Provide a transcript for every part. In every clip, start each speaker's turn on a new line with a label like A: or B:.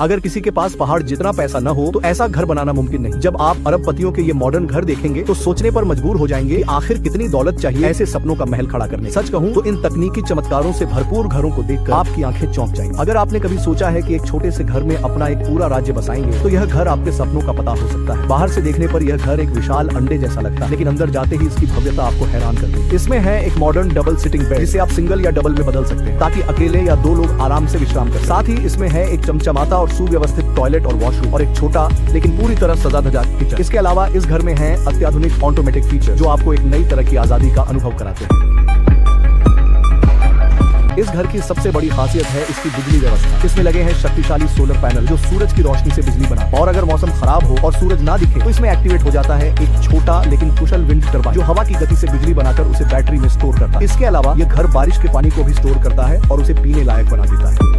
A: अगर किसी के पास पहाड़ जितना पैसा न हो तो ऐसा घर बनाना मुमकिन नहीं। जब आप अरबपतियों के ये मॉडर्न घर देखेंगे तो सोचने पर मजबूर हो जाएंगे कि आखिर कितनी दौलत चाहिए ऐसे सपनों का महल खड़ा करने। सच कहूँ तो इन तकनीकी चमत्कारों से भरपूर घरों को देखकर आपकी आंखें चौंक जाएंगी। अगर आपने कभी सोचा है कि एक छोटे से घर में अपना एक पूरा राज्य बसाएंगे तो यह घर आपके सपनों का पता हो सकता है। बाहर से देखने पर यह घर एक विशाल अंडे जैसा लगता है, लेकिन अंदर जाते ही इसकी भव्यता आपको हैरान कर देगी। इसमें है एक मॉडर्न डबल सिटिंग बेड जिसे आप सिंगल या डबल में बदल सकते हैं ताकि अकेले या दो लोग आराम से विश्राम कर। साथ ही इसमें है एक चमचमाता और सुव्यवस्थित टॉयलेट और वॉशरूम और एक छोटा लेकिन पूरी तरह सजा धजा किचन। इसके अलावा इस घर में है अत्याधुनिक ऑटोमेटिक फीचर जो आपको एक नई तरह की आजादी का अनुभव कराते हैं। इस घर की सबसे बड़ी खासियत है इसकी बिजली व्यवस्था। इसमें लगे हैं शक्तिशाली सोलर पैनल जो सूरज की रोशनी से बिजली बनाते हैं और अगर मौसम खराब हो और सूरज ना दिखे तो इसमें एक्टिवेट हो जाता है एक छोटा लेकिन कुशल विंड टरबाइन जो हवा की गति से बिजली बनाकर उसे बैटरी में स्टोर करता है। इसके अलावा यह घर बारिश के पानी को भी स्टोर करता है और उसे पीने लायक बना देता है।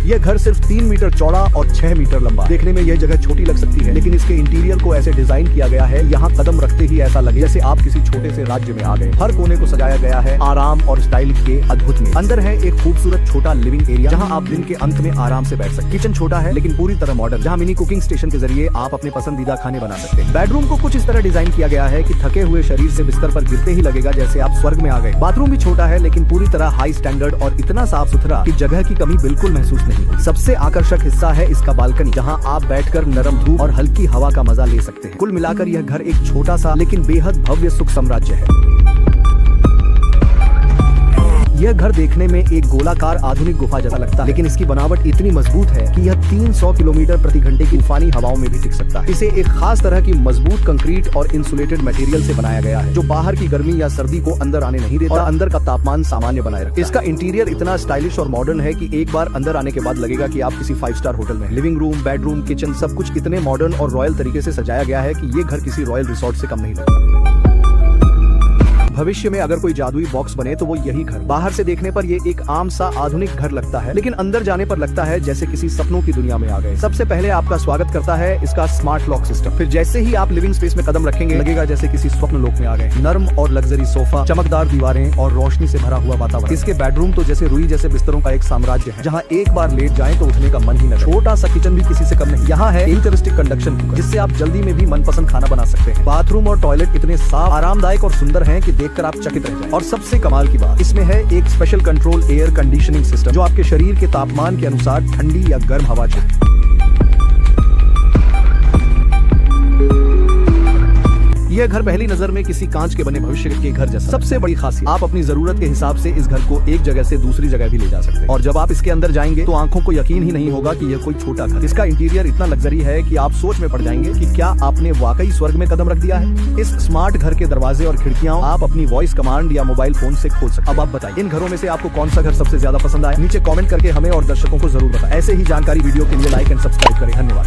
A: यह घर सिर्फ 3 मीटर चौड़ा और 6 मीटर लंबा। देखने में यह जगह छोटी लग सकती है, लेकिन इसके इंटीरियर को ऐसे डिजाइन किया गया है यहाँ कदम रखते ही ऐसा लगे जैसे आप किसी छोटे से राज्य में आ गए। हर कोने को सजाया गया है आराम और स्टाइल के अद्भुत में। अंदर है एक खूबसूरत छोटा लिविंग एरिया जहाँ आप दिन के अंत में आराम से बैठ सकते। किचन छोटा है लेकिन पूरी तरह मॉडर्न, जहाँ मिनी कुकिंग स्टेशन के जरिए आप अपने पसंदीदा खाने बना सकते हैं। बेडरूम को कुछ इस तरह डिजाइन किया गया है कि थके हुए शरीर से बिस्तर पर गिरते ही लगेगा जैसे आप स्वर्ग में आ गए। बाथरूम भी छोटा है लेकिन पूरी तरह हाई स्टैंडर्ड और इतना साफ सुथरा कि जगह की कमी बिल्कुल महसूस नहीं होगी। सबसे आकर्षक हिस्सा है इसका बालकनी जहां आप बैठकर नरम धूप और हल्की हवा का मजा ले सकते हैं। कुल मिलाकर यह घर एक छोटा सा लेकिन बेहद भव्य सुख साम्राज्य है। यह घर देखने में एक गोलाकार आधुनिक गुफा जैसा लगता है, लेकिन इसकी बनावट इतनी मजबूत है कि यह 300 किलोमीटर प्रति घंटे की तूफानी हवाओं में भी टिक सकता है। इसे एक खास तरह की मजबूत कंक्रीट और इंसुलेटेड मटेरियल से बनाया गया है जो बाहर की गर्मी या सर्दी को अंदर आने नहीं देता और अंदर का तापमान सामान्य बनाए रखता है। इसका इंटीरियर इतना स्टाइलिश और मॉडर्न है कि एक बार अंदर आने के बाद लगेगा कि आप किसी 5 स्टार होटल में। लिविंग रूम, बेडरूम, किचन सब कुछ इतने मॉडर्न और रॉयल तरीके से सजाया गया है कि ये घर किसी रॉयल रिसोर्ट से कम नहीं लगता। भविष्य में अगर कोई जादुई बॉक्स बने तो वो यही घर। बाहर से देखने पर ये एक आम सा आधुनिक घर लगता है, लेकिन अंदर जाने पर लगता है जैसे किसी सपनों की दुनिया में आ गए। सबसे पहले आपका स्वागत करता है इसका स्मार्ट लॉक सिस्टम। फिर जैसे ही आप लिविंग स्पेस में कदम रखेंगे लगेगा जैसे किसी स्वप्न लोक में आ गए। नर्म और लग्जरी सोफा, चमकदार दीवारें और रोशनी से भरा हुआ वातावरण। इसके बेडरूम तो जैसे रुई जैसे बिस्तरों का एक साम्राज्य है जहाँ एक बार लेट जाए तो उठने का मन ही न करे। छोटा सा किचन भी किसी से कम नहीं। यहाँ है इंटरस्टिक कंडक्शन कुकर जिससे आप जल्दी में भी मनपसंद खाना बना सकते हैं। बाथरूम और टॉयलेट इतने साफ, आरामदायक और सुंदर हैं कि देखकर आप चकित रह जाएं। और सबसे कमाल की बात इसमें है एक special control air conditioning system जो आपके शरीर के तापमान के अनुसार ठंडी या गर्म हवा चले। यह घर पहली नजर में किसी कांच के बने भविष्य के घर जैसा। सबसे बड़ी खासियत, आप अपनी जरूरत के हिसाब से इस घर को एक जगह से दूसरी जगह भी ले जा सकते हैं। और जब आप इसके अंदर जाएंगे तो आंखों को यकीन ही नहीं होगा कि यह कोई छोटा घर। इसका इंटीरियर इतना लग्जरी है कि आप सोच में पड़ जाएंगे कि क्या आपने वाकई स्वर्ग में कदम रख दिया है। इस स्मार्ट घर के दरवाजे और खिड़कियां आप अपनी वॉइस कमांड या मोबाइल फोन से खोल सकते हैं। अब आप बताइए इन घरों में से आपको कौन सा घर सबसे ज्यादा पसंद आया? नीचे कमेंट करके हमें और दर्शकों को जरूर बताएं। ऐसे ही जानकारी वीडियो के लिए लाइक एंड सब्सक्राइब करें। धन्यवाद।